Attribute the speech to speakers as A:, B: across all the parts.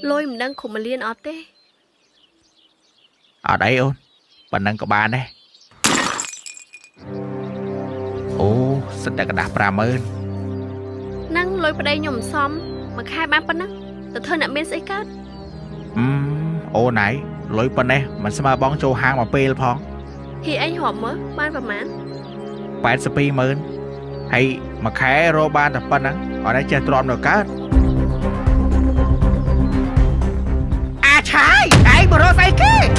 A: lôi mình đang khủng mà liên ọt thế
B: ở đây ôn bạn đang có bàn đây ô rất đã đạp ra ơn
A: năng lôi vào đây nhổm xóm mà khai bán phân năng từ thơ nặng bên sẽ cát
B: ô này lôi bên đây mình sẽ mà bóng châu hang mà pê phong
A: thì anh họp mới ban và mán
B: 80,000 hay mà khai rô ban tập bên năng ở đây chơi tròn được cá à trái anh bro say kia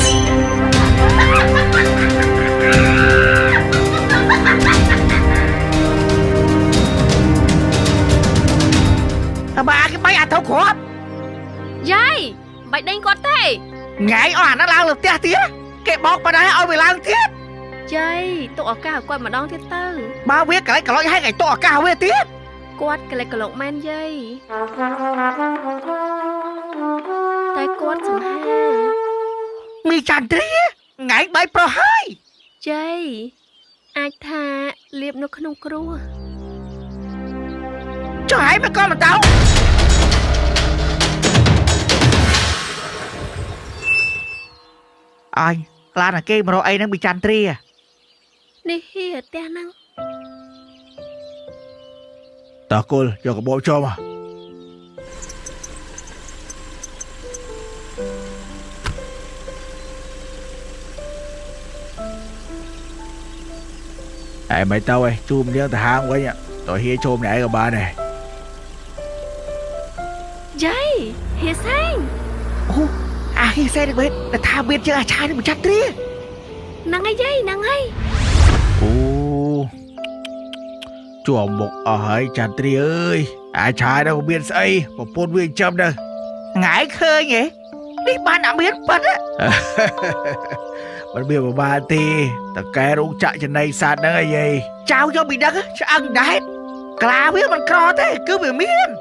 B: bà cái máy ăn thấu khổ
A: dây bạch đinh có thể
B: ngại oản nó lao được tia tía cái bọc vào đây ôi bị lao tiếp
A: dây tụ ở cao quay mà đón thiết tư
B: ba biết cái lỗi hai cái tụ cao về tiếp
A: quát cái này cái lộn man dây tay quát sầm ha
B: mi chăn tía ngại bay pro hai
A: dây ai tha liệp nó không cua
B: cho hãy mấy con mà tao anh là cái mà rồi nó bị chăn tía
A: đi hi te năng
B: tao cô cho cái bộ cho mà ai mấy tao ơi chùm đi từ hang quá nhỉ tôi hi chùm này của ba này
A: dây hi sang
B: ô à hi sang được bên là tha biết chứ à trai nó bị chăn tía
A: năng ai dây năng ai
B: ô chùa một ở hơi chăn tía ơi à trai đâu biết xây một phút viên châm đâu ngái khơi nhỉ đi ba đã biết bật á bạn biết mà ba tì ta kè rung chạy trên này sạt đó là gì trao cho bị đất cho ăn đã hết cả biết mình co thế cứ bị miên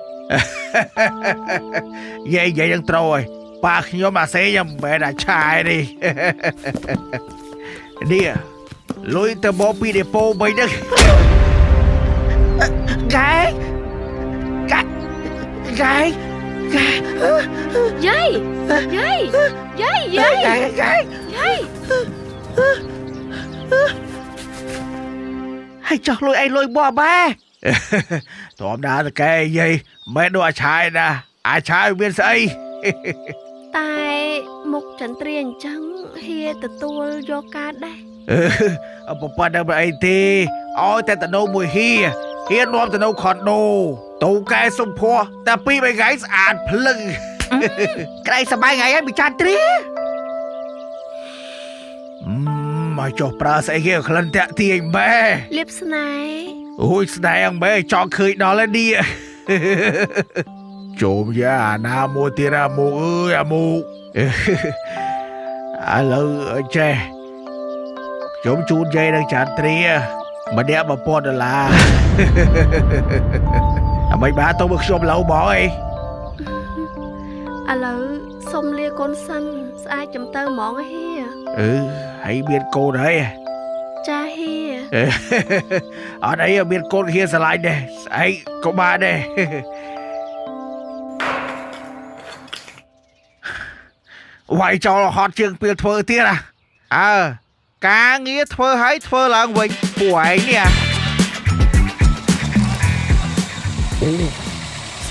B: vậy vậy đang trôi ba khi mà xe nhầm mẹ đã trai đi đi à lối từ bò pi để po mấy đó gái gái gái
A: dây dây dây dây
B: gái
A: dây
B: hay cho lôi anh lôi bò ba tóm đá cái gì mấy đứa trai nè ai trai biết xây
A: tại một trận triền trắng hia từ tua do ca đây
B: ông bà đâu mà anh thì ôi tên tao đâu mùi hia hia nôm tao đâu còn đồ tụ cái sông phua ta pi mấy gái ăn plưng cái này sao bay ngày em bị chán trí mà cho pra sẽ ghê khăn tẹt tiền bé
A: liệp này
B: ôi này ông bé cho khơi đó lên đi trộm ra nam mua tiền ra mua ơi à mua alo che trộm chun dây đang chán tria mà đẹp mà po là mấy bà tôi bực xôm lâu bỏ ấy
A: à lỡ sông lia con xanh ai chấm tơ món ấy hia
B: hãy biết cô đấy
A: cha hia
B: ở đây biết cô kia sẽ lại đây ấy có ba đây vậy cho họ trường việc thơ tiết à cá nghĩa thơ hãy thơ là ông Vinh của ấy nè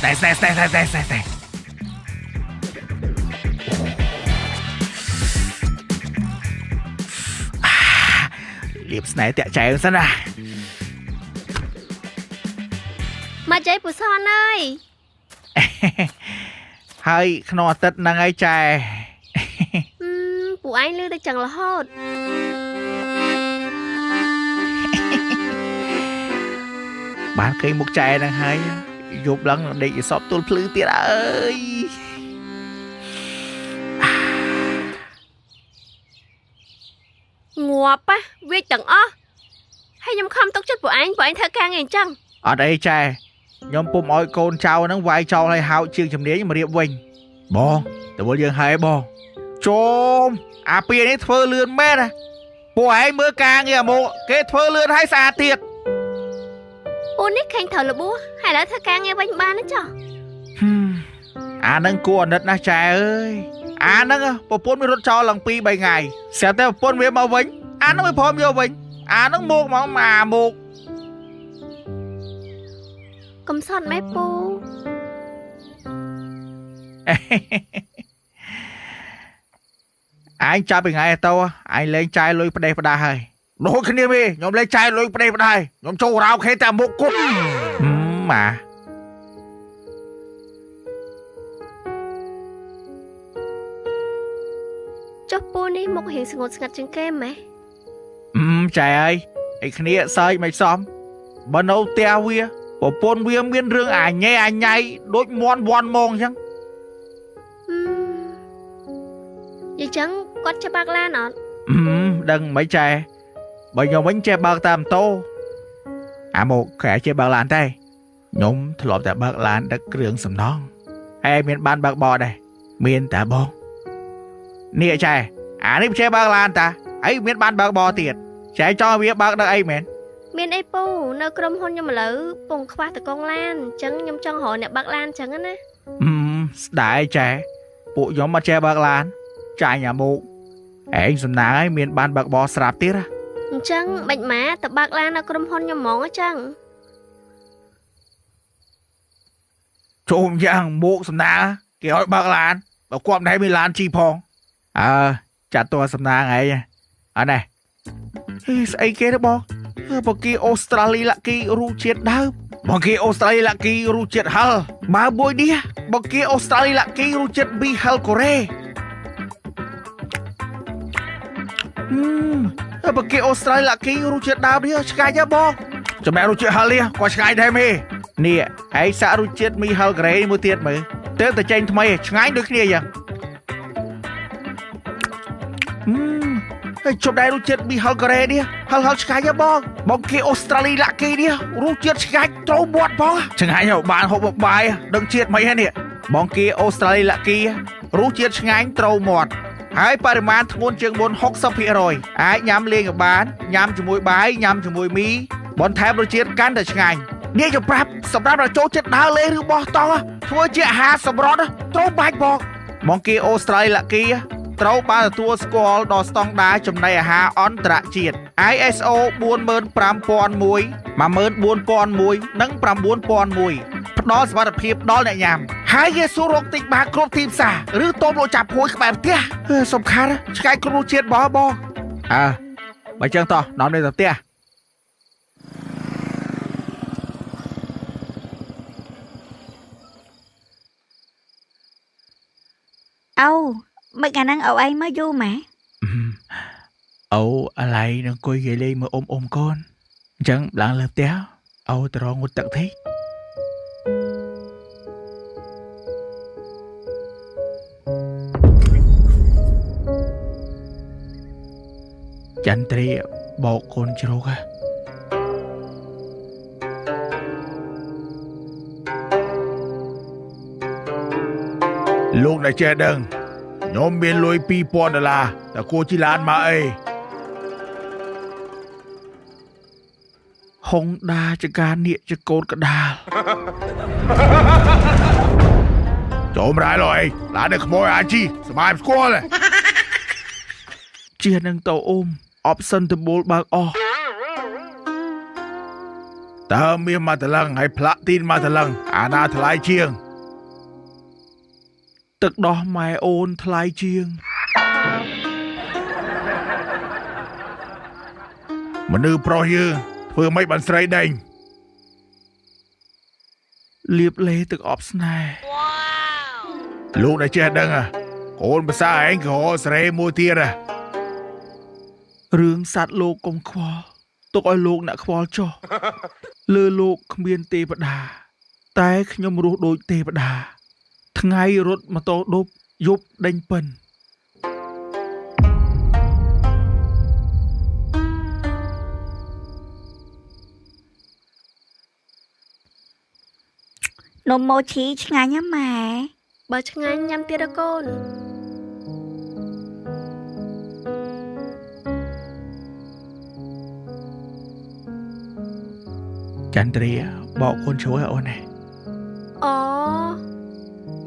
B: này liệp này tẹo chạy sao nè
A: mà chạy bù son ơi
B: hơi nó tết năng ấy chạy
A: bù anh lưu đây chẳng là hốt
B: bán cây một chạy đang hay giúp lắm để sót tôi phứ tiệt ơi
A: ngọt á viết chẳng ó hay nhầm không tốt chất của anh thơ ca nghe chăng
B: ở đây trai nhóm bùm ôi con trao nó vai trò hay hao chiêng chấm đế nhưng mà điệp vinh bon từ bao giờ hay bon chôm à pia ấy thơ lươn mê nè bộ ấy mới ca nghe mộ cái thơ lươn hay xa tiệt
A: ô nít khanh thở là bố hay là thơ ca nghe vinh ba nó cho
B: អានឹងគួរអាណិតណាស់ចែអើយអានឹងប្រពន្ធមានរត់ចោលឡើង2 3ថ្ងៃស្រាប់តែប្រពន្ធវាមកវិញអានឹងវាព្រមយកវិញអានឹងមកមកមក
A: កំសត់ម៉ែពូ
B: អញចាប់ពីថ្ងៃទៅអញលេងចាយលុយផ្ដេសផ្ដាស់ហើយដូចគ្នាទេខ្ញុំលេងចាយលុយផ្ដេសផ្ដាស់ខ្ញុំចូលរ៉ោខេតែមុខគត់ម៉ា
A: ចុះពូនេះមករៀងស្ងួតស្ងាត់ជាងគេម៉េះ
B: ចែអើយឯគ្នាសើចមិនសមបើនៅផ្ទះវាប្រពន្ធវាមានរឿងអាញ៉ែអាញ៉ៃដូចមន់វាន់ម៉ងអញ្ចឹង
A: និយាយចឹងគាត់ចេះបើកឡានអត់
B: ដឹងមិនចែបើខ្ញុំវិញចេះបើកតាមម៉ូតូអាមកខែចេះបើកឡានតែខ្ញុំធ្លាប់តែបើកឡានដឹកគ្រឿងសំណង់ហើយមានបានបើកបរដែរមានតែបងនេះចែអានេះចេះបើកឡានតាហើយមានបានបើកបរទៀតចែចង់វាបើកដឹកអីមែន
A: មានអីពូនៅក្រុមហ៊ុនខ្ញុំឥឡូវពងខ្វះតកងឡានអញ្ចឹងខ្ញុំចង់រកអ្នកបើកឡានអញ្ចឹងណា
B: ស្ដាយចែពួកខ្ញុំមកចេះបើកឡានចាញ់អាមកឯងសំណាងឲ្យមានបានបើកបរស្រាប់ទៀត
A: អញ្ចឹងបាច់ម៉ាទៅបើកឡាននៅក្រុមហ៊ុនខ្ញុំហ្មងអញ្ចឹង
B: ជុំយ៉ាងមកសំណាងគេឲ្យបើកឡានបើគាត់មិនឲ្យមានឡានជីផងចាត់តួសំណាងឯងអត់ណែស្អីគេទៅបងបើគេអូស្ត្រាលីឡាក់គីរូជាតិដើមបើគេអូស្ត្រាលីឡាក់គីរូជាតិហល់បើមួយនេះបើគេអូស្ត្រាលីឡាក់គីរូជាតិប៊ីហល់កូរ៉េបើគេអូស្ត្រាលីឡាក់គីរូជាតិដើមនេះឆ្ងាញ់ទេបងចំណែករូជាតិហល់នេះក៏ឆ្ងាញ់ដែរមេនេះឯងសាក់រូជាតិមីហល់កូរ៉េមួយទៀតមើលទៅតែចេញថ្មីឆ្ងាញ់ដូចគ្នាយ៉ាងជប់ដែររសជាតិមីហល់កូរ៉េនេះហល់ឆ្ងាញ់ហ៎បងគេអូស្ត្រាលីឡាក់គេនេះរសជាតិឆ្ងាញ់ត្រូវមាត់បងឆ្ងាញ់ហ៎បានហូបបាយដឹងជាតិមិនហ្នឹងនេះបងគេអូស្ត្រាលីឡាក់គេរសជាតិឆ្ងាញ់ត្រូវមាត់ហើយបរិមាណធ្ងន់ជាងមុន 60% អាចញ៉ាំលេងក៏បានញ៉ាំជាមួយបាយញ៉ាំជាមួយមីបន្ថែមរសជាតិកាន់តែឆ្ងាញ់នេះជប្រាប់សម្រាប់ចូលចិត្តដើរលេងឬបោះតង់ធ្វើជាអាហារសម្រន់ត្រូវបាច់បងគេអូស្ត្រាលីឡាក់គេត្រូវបានទទួលស្គាល់ដល់ស្តង់ដារចំណីអាហារអន្តរជាតិ ISO 45001 14001 និង 9001 ផ្ដល់សុវត្ថិភាពដល់អ្នកញ៉ាំហើយគេសួររកទិញបានគ្រប់ទីផ្សារឬតូបលក់ចាប់ហួយក្បែរផ្ទះសំខាន់ឆ្ងាយគ្រប់រសជាតិបងបើចឹងតោះនាំទៅផ្ទះ
C: មិនអាហ្នឹងអូអីមកយូរម៉ែ
B: អូអាឡៃនឹងអង្គុយនិយាយលេងមើលអ៊ំកូនអញ្ចឹងឡើងលើផ្ទះអូទៅរងងូតទឹកទេចន្ទ្រាបោកកូនជ្រូកលោកអ្នកចេះដឹងខ្ញុំមានលុយ$2000តែគួរជីឡានមកអីហុងដាចការនៀកចកូនកដាលចូលម្ដាយលុយឡាននៅក្មួយអាជីសបាយស្គាល់ជានឹងទៅអ៊ំអបសិនតបូលបើកអស់តើមានមកតឡឹងហើយផ្លាក់ទីនមកតឡឹងអាណាថ្លៃជាងទឹកដោះម៉ែអូនថ្លៃជាងមនុស្សប្រុសយើងធ្វើមិនបានស្រីដេញលៀបលេទឹកអប់ស្នេហ៍លោកដែលចេះដឹងកូនភាសាឯងក៏ស្រែមួយទៀតរឿងសัตว์លោកកុំខ្វល់ទុកឲ្យលោកអ្នកខ្វល់ចុះលើលោកគ្មានទេវតាតែខ្ញុំរស់ដូចទេវតាថ្ងៃរត់ម៉ូតូឌុបយប់ដេញពិន
C: នំម៉ូឈីឆ្ងាញ់ណាស់ម៉ែ
A: បើឆ្ងាញ់ញ៉ាំទៀតកូន
B: ចន្ទ្រាបោកកូនជ្រួយអូនណា
A: អូ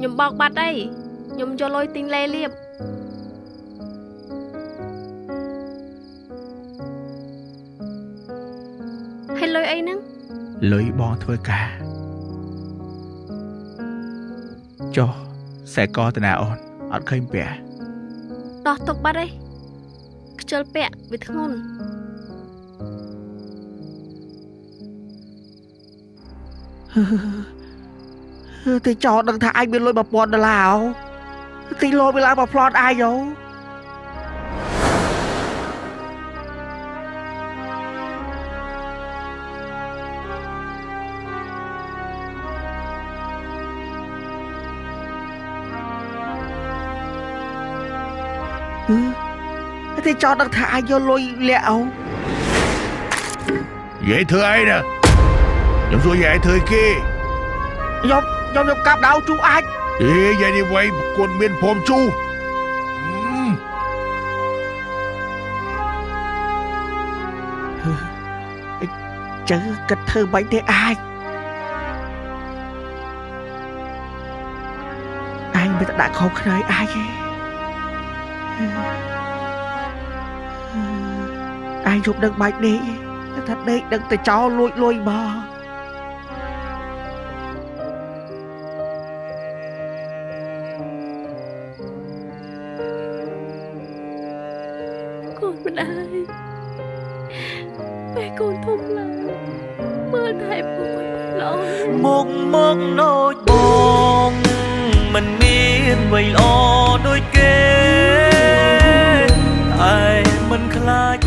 A: ញ ខ្ញុំបោកបាត់អីខ្ញុំយកលុយទិញលេលៀបហើយលុយអីហ្នឹង
B: លុយបងធ្វើការចុះខ្សែកតាណាអូនអត់ឃើញពាក់
A: ដោះទុកបាត់អីខ្ជិលពាក់វាធ្ងន់
B: ទីចោដឹងថាអាចមានលុយ$1000ទីលោវាឡើងមកផ្លត់អាយយោទីចោដឹងថាអាចយកលុយលាក់អូយាយធ្វើអីណាខ្ញុំសួរយាយធ្វើគេខ្ញុំកាប់ដៅជូអាចយាយនេះវៃប្រគុណមានព្រមជូជើគិតធ្វើបាច់ទេអាចអញមិនដាក់ខុសខ្នើយអាចទេអញជប់ដឹងបាច់នេះថាដេកដឹងតែចោលលួចមក
A: កូនម្ដាយពេលកូនធំឡើងមើលថែពូឲ្យល្អ
D: មកដូចបងមិនមានអ្វីល្អដូចគេតែមិនខ្លាច